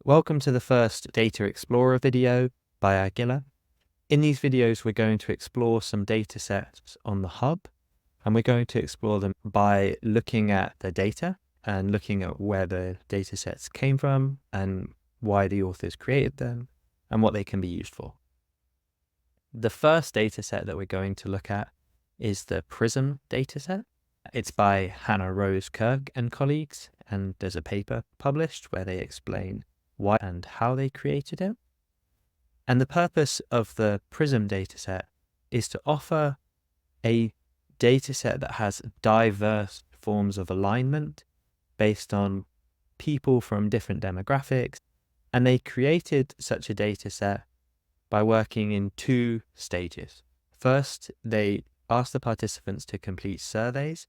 Welcome to the first Data Explorer video by Argilla. In these videos, we're going to explore some data sets on the hub, and we're going to explore them by looking at the data and looking at where the data sets came from and why the authors created them and what they can be used for. The first data set that we're going to look at is the PRISM dataset. It's by Hannah Rose Kirk and colleagues, and there's a paper published where they explain why and how they created it. And the purpose of the PRISM dataset is to offer a dataset that has diverse forms of alignment based on people from different demographics. And they created such a dataset by working in two stages. First, they asked the participants to complete surveys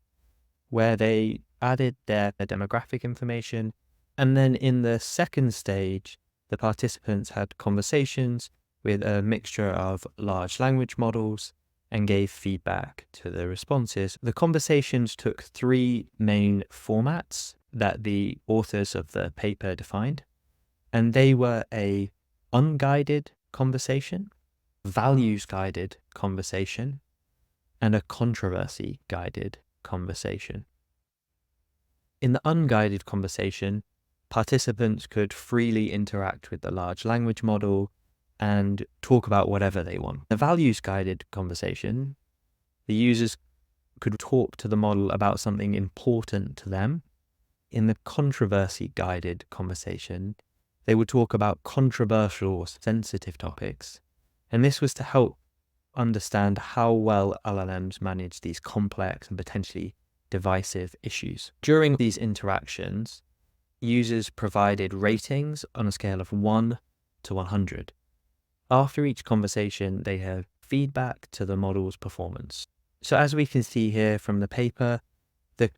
where they added their demographic information. And then in the second stage, the participants had conversations with a mixture of large language models and gave feedback to the responses. The conversations took three main formats that the authors of the paper defined, and they were a unguided conversation, values-guided conversation, and a controversy-guided conversation. In the unguided conversation, participants could freely interact with the large language model and talk about whatever they want. The values-guided conversation, the users could talk to the model about something important to them. In the controversy-guided conversation, they would talk about controversial or sensitive topics. And this was to help understand how well LLMs manage these complex and potentially divisive issues. During these interactions, users provided ratings on a scale of 1 to 100. After each conversation, they have feedback to the model's performance. So as we can see here from the paper, the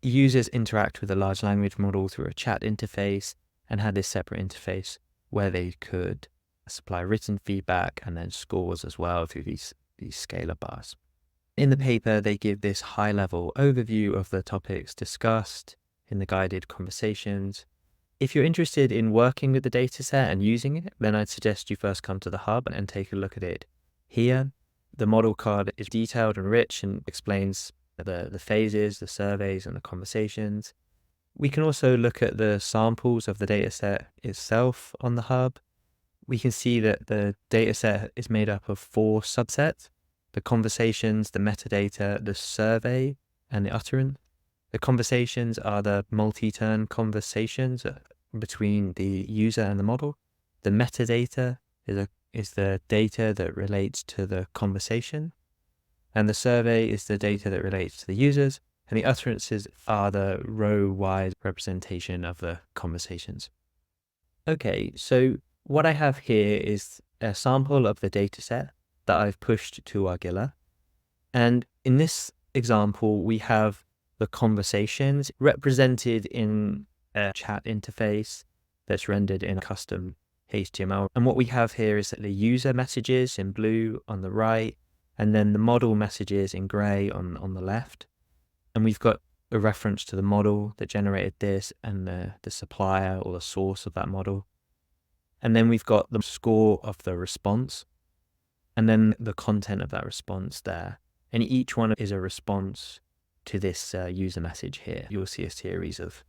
users interact with the large language model through a chat interface and had this separate interface where they could supply written feedback and then scores as well through these scalar bars. In the paper, they give this high-level overview of the topics discussed in the guided conversations. If you're interested in working with the dataset and using it, then I'd suggest you first come to the hub and take a look at it here. The model card is detailed and rich and explains the phases, the surveys, and the conversations. We can also look at the samples of the dataset itself on the hub. We can see that the dataset is made up of 4 subsets: the conversations, the metadata, the survey, and the utterance. The conversations are the multi-turn conversations between the user and the model. The metadata is the data that relates to the conversation. And the survey is the data that relates to the users. And the utterances are the row-wise representation of the conversations. Okay, so what I have here is a sample of the dataset that I've pushed to Argilla. And in this example, we have the conversations represented in a chat interface that's rendered in custom HTML. And what we have here is that the user messages in blue on the right, and then the model messages in gray on the left. And we've got a reference to the model that generated this and the supplier or the source of that model. And then we've got the score of the response, and then the content of that response there. And each one is a response to this user message here. You'll see a series of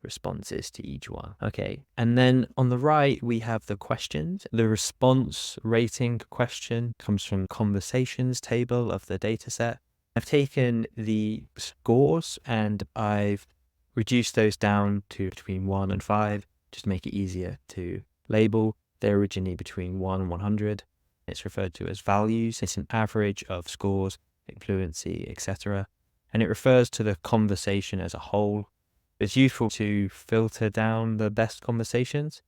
responses to each one. Okay, and then on the right, we have the questions. The response rating question comes from conversations table of the dataset. I've taken the scores and I've reduced those down to between 1 and 5, just to make it easier to label. They're originally between 1 and 100. It's referred to as values. It's an average of scores, fluency, etc. And it refers to the conversation as a whole. It's useful to filter down the best conversations.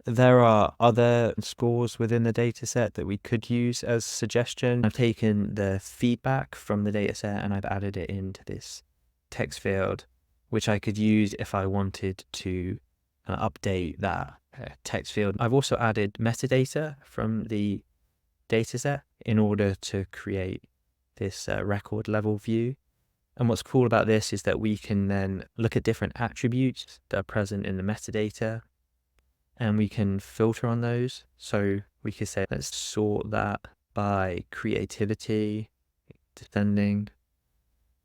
There are other scores within the dataset that we could use as suggestion. I've taken the feedback from the dataset and I've added it into this text field, which I could use if I wanted to update that text field. I've also added metadata from the dataset in order to create this record level view. And what's cool about this is that we can then look at different attributes that are present in the metadata and we can filter on those. So we could say, let's sort that by creativity, descending.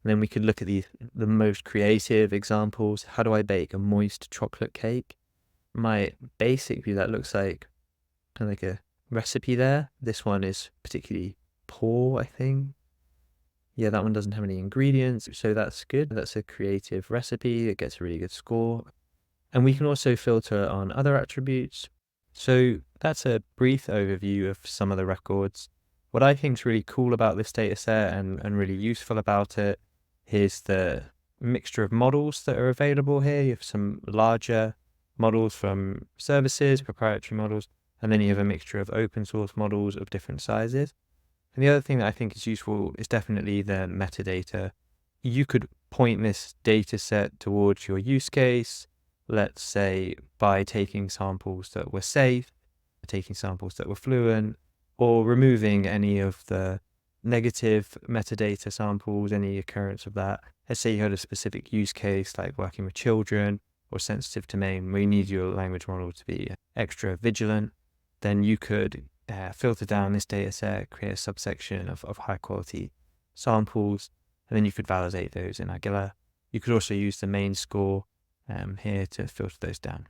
And then we could look at the most creative examples. How do I bake a moist chocolate cake? My basic view, that looks like kind of like a recipe there. This one is particularly poor, I think. Yeah, that one doesn't have any ingredients, so that's good. That's a creative recipe. It gets a really good score. And we can also filter on other attributes. So that's a brief overview of some of the records. What I think is really cool about this data set and really useful about it is the mixture of models that are available here. You have some larger models from services, proprietary models, and then you have a mixture of open source models of different sizes. And the other thing that I think is useful is definitely the metadata. You could point this data set towards your use case, let's say by taking samples that were safe, taking samples that were fluent, or removing any of the negative metadata samples, any occurrence of that. Let's say you had a specific use case like working with children or sensitive domain where you need your language model to be extra vigilant, then you could filter down this data set, create a subsection of high quality samples, and then you could validate those in Argilla. You could also use the main score here to filter those down.